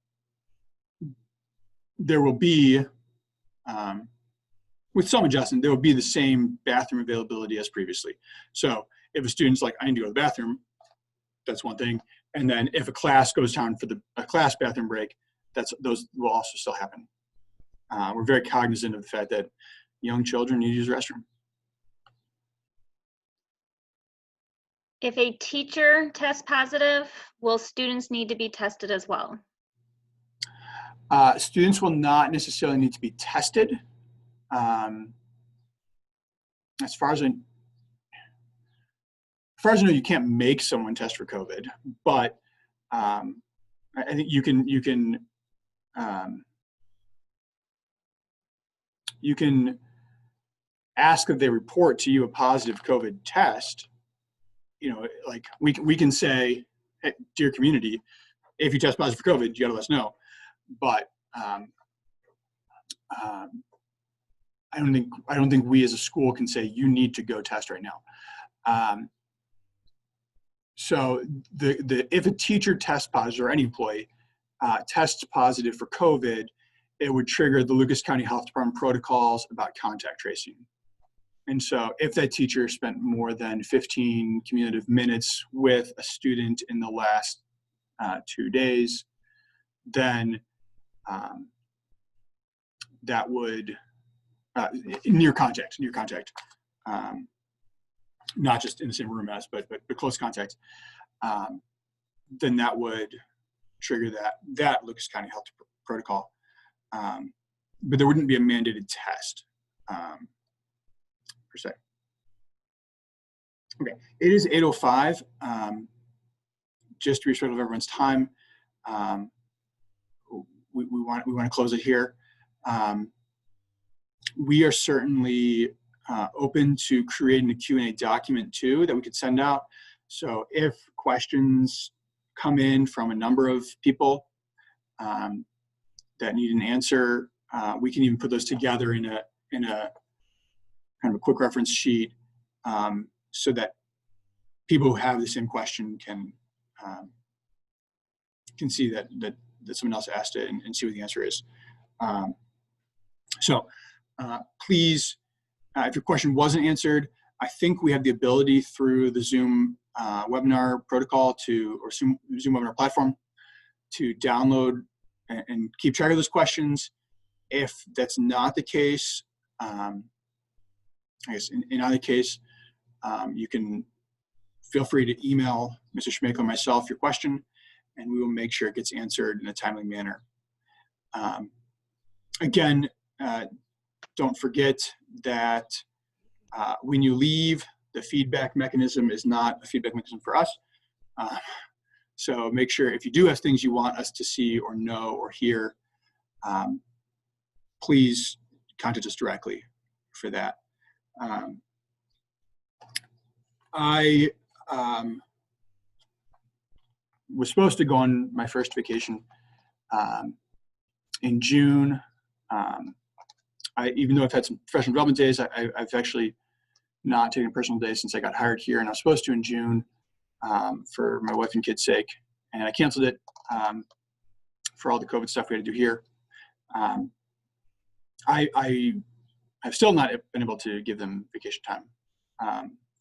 there will be, with some adjustment, there will be the same bathroom availability as previously. So if a student's like, I need to go to the bathroom, that's one thing. And then if a class goes down for a class bathroom break, those will also still happen. We're very cognizant of the fact that young children need to use the restroom. If a teacher tests positive, will students need to be tested as well? Students will not necessarily need to be tested. As far as I know, you can't make someone test for COVID, but I think you can ask that they report to you a positive COVID test. You know, like we can say, hey, dear community, if you test positive for COVID, you gotta let us know. But I don't think we as a school can say you need to go test right now. So if a teacher tests positive, or any employee tests positive for COVID, it would trigger the Lucas County Health Department protocols about contact tracing. And so if that teacher spent more than 15 cumulative minutes with a student in the last 2 days, then that would, near contact, not just in the same room as, but close contact, then that would trigger that Lucas County Health protocol. But there wouldn't be a mandated test per se. Okay, it is 8:05. Just to be respectful of everyone's time, we want to close it here. We are certainly open to creating a Q&A document too that we could send out. So if questions come in from a number of people that need an answer, we can even put those together in in a kind of a quick reference sheet, so that people who have the same question can see that someone else asked it and see what the answer is. So please, if your question wasn't answered, I think we have the ability through the Zoom webinar protocol or Zoom webinar platform to download and keep track of those questions. If that's not the case, I guess in either case, you can feel free to email Mr. Schmake or myself your question, and we will make sure it gets answered in a timely manner. Again, don't forget that when you leave, the feedback mechanism is not a feedback mechanism for us. So make sure if you do have things you want us to see or know or hear, please contact us directly for that. I was supposed to go on my first vacation in June. Even though I've had some professional development days, I've actually not taken a personal day since I got hired here, and I was supposed to in June for my wife and kids' sake, and I canceled it for all the COVID stuff we had to do here. I have still not been able to give them vacation time.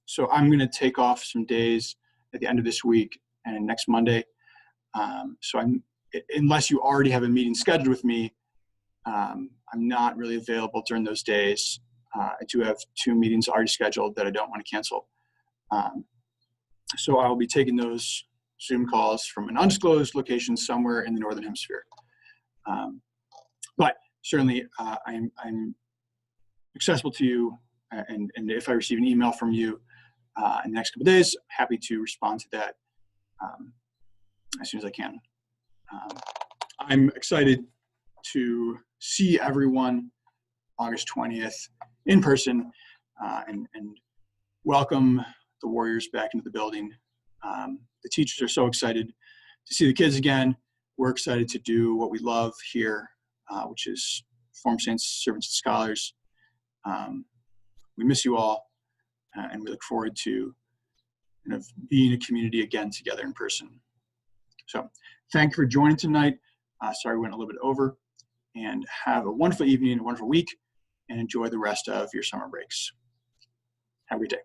So I'm going to take off some days at the end of this week and next Monday. So unless you already have a meeting scheduled with me, I'm not really available during those days. I do have 2 meetings already scheduled that I don't want to cancel. So I'll be taking those Zoom calls from an undisclosed location somewhere in the Northern Hemisphere. But certainly I'm accessible to you, and if I receive an email from you in the next couple of days, happy to respond to that as soon as I can. I'm excited to see everyone August 20th in person and welcome the Warriors back into the building. The teachers are so excited to see the kids again. We're excited to do what we love here, which is form saints, servants, and scholars. We miss you all, and we look forward to kind of being a community again together in person. So thank you for joining tonight. Sorry we went a little bit over, and have a wonderful evening, a wonderful week, and enjoy the rest of your summer breaks. Have a great day.